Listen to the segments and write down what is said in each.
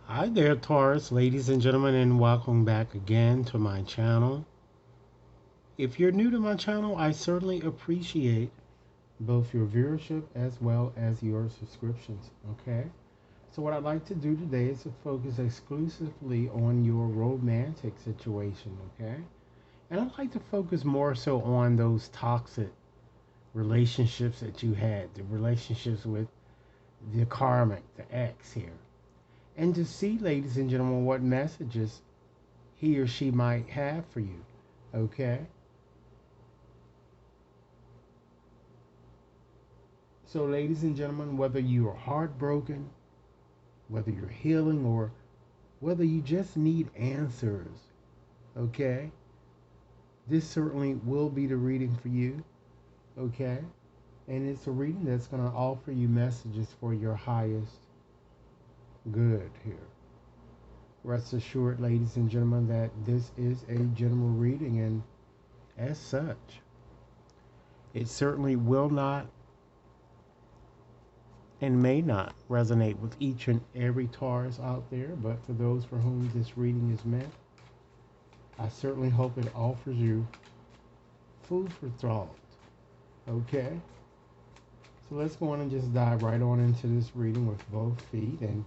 Hi there, Taurus, ladies and gentlemen, and welcome back again to my channel. If you're new to my channel, I certainly appreciate both your viewership as well as your subscriptions. Okay, so what I'd like to do today is to focus exclusively on your romantic situation. Okay, and I'd like to focus more so on those toxic relationships that you had, the relationships with the karmic, the ex here, and to see, ladies and gentlemen, what messages he or she might have for you. Okay? So, ladies and gentlemen, whether you are heartbroken, whether you're healing, or whether you just need answers, okay? This certainly will be the reading for you, okay? And it's a reading that's going to offer you messages for your highest good here. Rest assured, ladies and gentlemen, that this is a general reading, and as such, it certainly will not and may not resonate with each and every Taurus out there, but for those for whom this reading is meant, I certainly hope it offers you food for thought. Okay? So let's go on and just dive right on into this reading with both feet and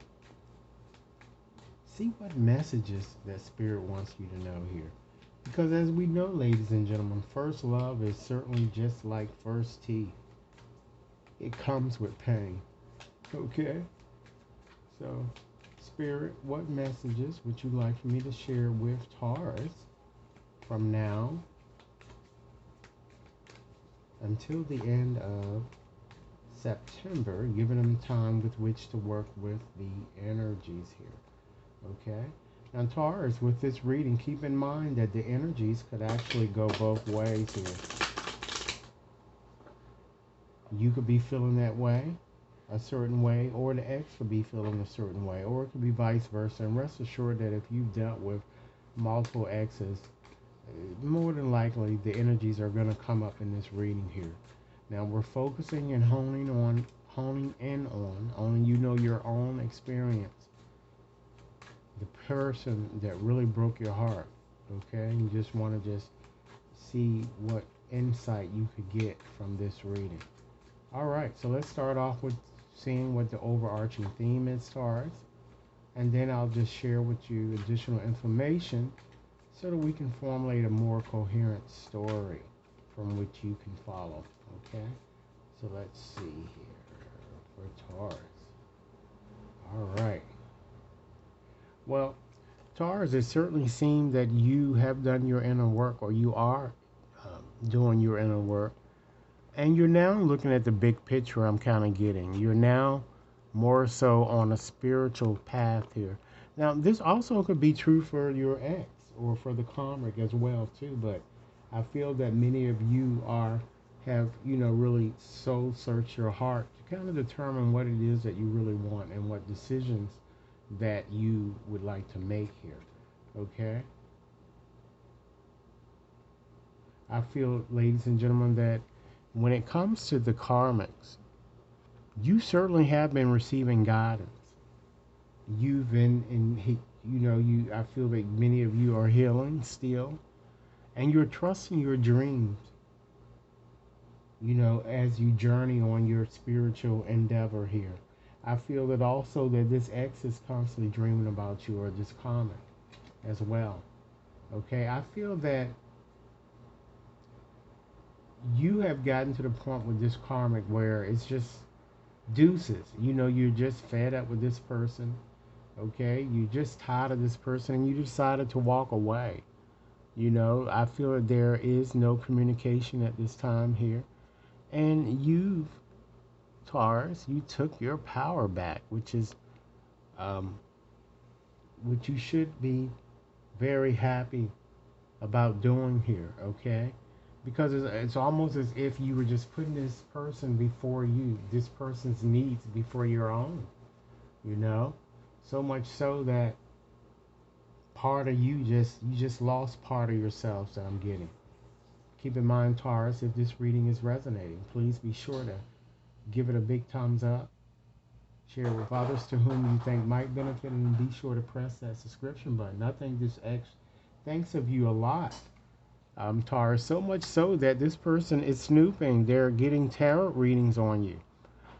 see what messages that Spirit wants you to know here. Because as we know, ladies and gentlemen, first love is certainly just like first tea. It comes with pain. Okay? So, Spirit, what messages would you like for me to share with Taurus from now until the end of September, giving them time with which to work with the energies here? Okay? Now, Taurus, with this reading, keep in mind that the energies could actually go both ways here. You could be feeling that way, a certain way, or the ex could be feeling a certain way, or it could be vice versa. And rest assured that if you've dealt with multiple exes, more than likely the energies are going to come up in this reading here. Now we're focusing and honing in on only you know your own experience, the person that really broke your heart. Okay, you just want to just see what insight you could get from this reading. All right, so let's start off with seeing what the overarching theme is, Taurus, and then I'll just share with you additional information so that we can formulate a more coherent story from which you can follow. Okay, so let's see here for Taurus. All right. Well, Taurus, it certainly seems that you have done your inner work, or you are doing your inner work. And you're now looking at the big picture I'm kind of getting. You're now more so on a spiritual path here. Now, this also could be true for your ex or for the karmic as well too, but I feel that many of you have, really soul search your heart to kind of determine what it is that you really want and what decisions that you would like to make here. Okay? I feel, ladies and gentlemen, that when it comes to the karmics, you certainly have been receiving guidance. You've been I feel that many of you are healing still, and you're trusting your dreams, as you journey on your spiritual endeavor here. I feel that also that this ex is constantly dreaming about you, or this karmic as well. Okay, I feel that you have gotten to the point with this karmic where it's just deuces. You're just fed up with this person. Okay, you're just tired of this person, and you decided to walk away. I feel that there is no communication at this time here, and Taurus, you took your power back, um, which you should be very happy about doing here. Okay, because it's almost as if you were just putting this person before you, this person's needs before your own, you know so much so that part of you just lost part of yourself that I'm getting. Keep in mind, Taurus, if this reading is resonating, please be sure to give it a big thumbs up, Share with others to whom you think might benefit, and be sure to press that subscription button. I think this X thinks of you a lot, Taurus, so much so that this person is snooping. They're getting tarot readings on you.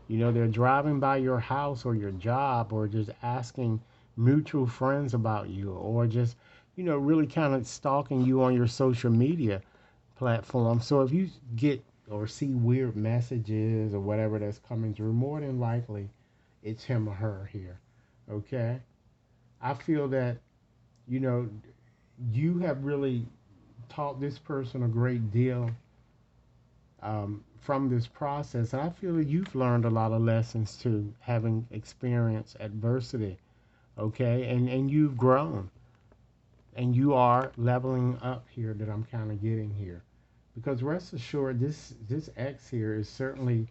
They're driving by your house or your job, or just asking mutual friends about you, or just, really kind of stalking you on your social media platform. So if you get or see weird messages or whatever that's coming through, more than likely it's him or her here. Okay? I feel that, you know, you have really taught this person a great deal from this process. And I feel that you've learned a lot of lessons too, having experienced adversity. Okay? And you've grown. And you are leveling up here, that I'm kind of getting here. Because rest assured, this X here is certainly,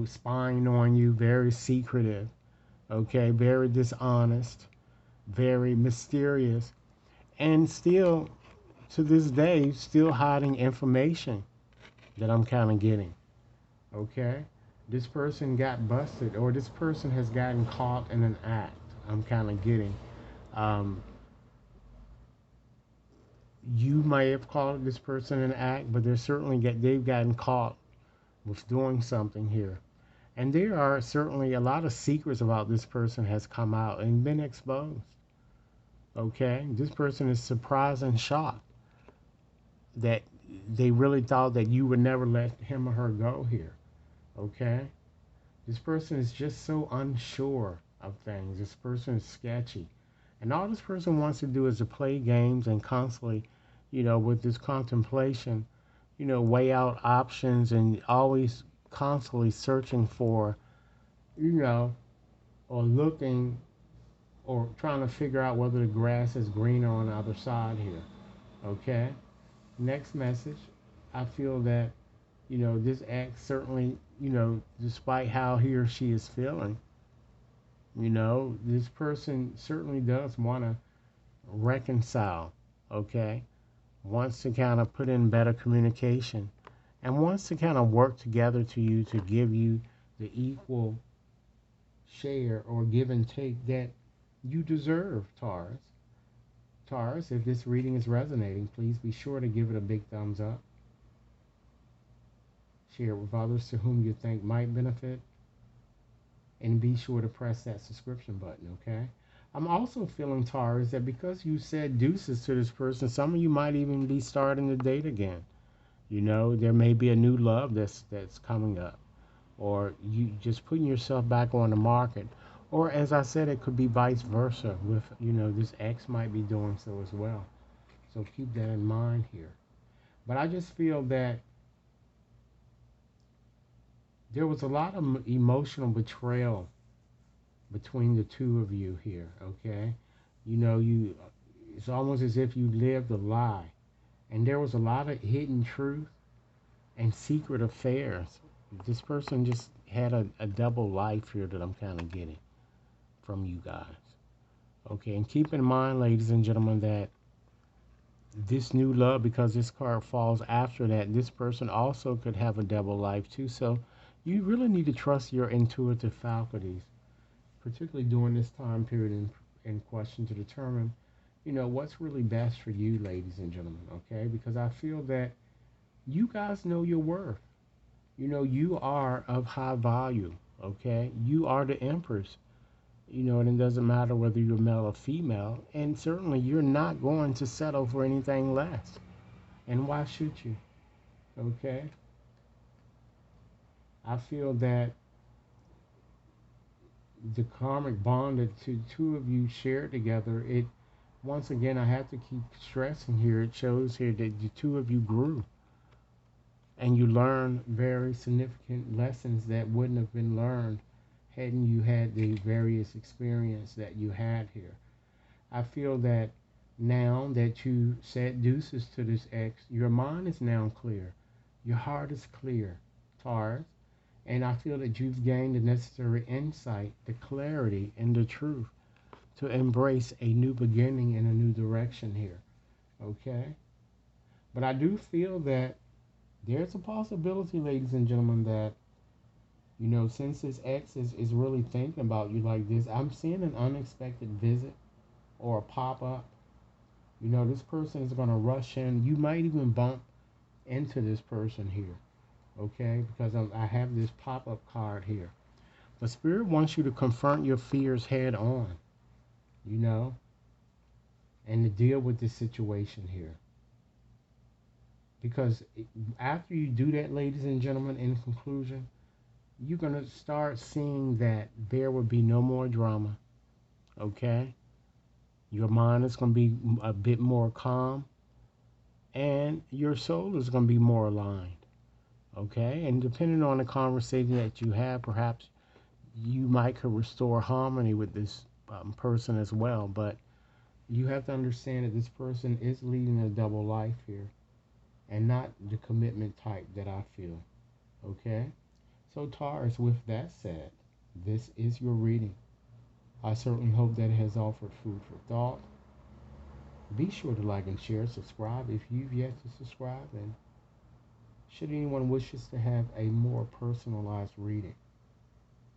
spying on you, very secretive, okay, very dishonest, very mysterious, and still to this day, still hiding information that I'm kind of getting, okay. This person got busted, or this person has gotten caught in an act. I'm kind of getting. Um, you may have called this person an act, but they've gotten caught with doing something here. And there are certainly a lot of secrets about this person has come out and been exposed. Okay? This person is surprised and shocked that they really thought that you would never let him or her go here. Okay? This person is just so unsure of things. This person is sketchy. And all this person wants to do is to play games and constantly, with this contemplation, weigh out options, and always constantly searching for, you know, or looking or trying to figure out whether the grass is greener on the other side here. Okay? Next message. I feel that, this ex certainly, despite how he or she is feeling, this person certainly does want to reconcile. Okay? Wants to kind of put in better communication, and wants to kind of work together to give you the equal share or give and take that you deserve, Taurus. Taurus, if this reading is resonating, please be sure to give it a big thumbs up. Share it with others to whom you think might benefit. And be sure to press that subscription button, okay? I'm also feeling, Taurus, that because you said deuces to this person, some of you might even be starting to date again. There may be a new love that's coming up, or you just putting yourself back on the market. Or as I said, it could be vice versa with, this ex might be doing so as well. So keep that in mind here. But I just feel that there was a lot of emotional betrayal between the two of you here, okay? It's almost as if you lived a lie. And there was a lot of hidden truth and secret affairs. This person just had a double life here that I'm kind of getting from you guys. Okay, and keep in mind, ladies and gentlemen, that this new love, because this card falls after that, this person also could have a double life too. So you really need to trust your intuitive faculties, particularly during this time period in question, to determine, what's really best for you, ladies and gentlemen, okay? Because I feel that you guys know your worth. You are of high value, okay? You are the empress, and it doesn't matter whether you're male or female, and certainly you're not going to settle for anything less. And why should you? Okay? I feel that the karmic bond that the two of you shared together, it, once again, I have to keep stressing here, it shows here that the two of you grew. And you learn very significant lessons that wouldn't have been learned hadn't you had the various experience that you had here. I feel that now that you said deuces to this ex, your mind is now clear. Your heart is clear, Taurus. And I feel that you've gained the necessary insight, the clarity, and the truth to embrace a new beginning and a new direction here. Okay? But I do feel that there's a possibility, ladies and gentlemen, that, You know, since this ex is really thinking about you like this, I'm seeing an unexpected visit or a pop up. You know, this person is going to rush in. You might even bump into this person here, okay? Because I have this pop up card here. The Spirit wants you to confront your fears head on, you know, and to deal with this situation here. Because after you do that, ladies and gentlemen, in conclusion, you're going to start seeing that there will be no more drama, okay? Your mind is going to be a bit more calm, and your soul is going to be more aligned, okay? And depending on the conversation that you have, perhaps you might could restore harmony with this person as well. But you have to understand that this person is leading a double life here and not the commitment type that I feel, okay? So Taurus, with that said, this is your reading. I certainly hope that it has offered food for thought. Be sure to like and share, subscribe if you've yet to subscribe, and should anyone wishes to have a more personalized reading,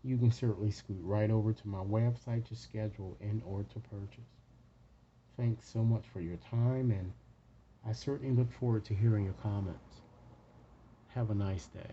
you can certainly scoot right over to my website to schedule and or to purchase. Thanks so much for your time, and I certainly look forward to hearing your comments. Have a nice day.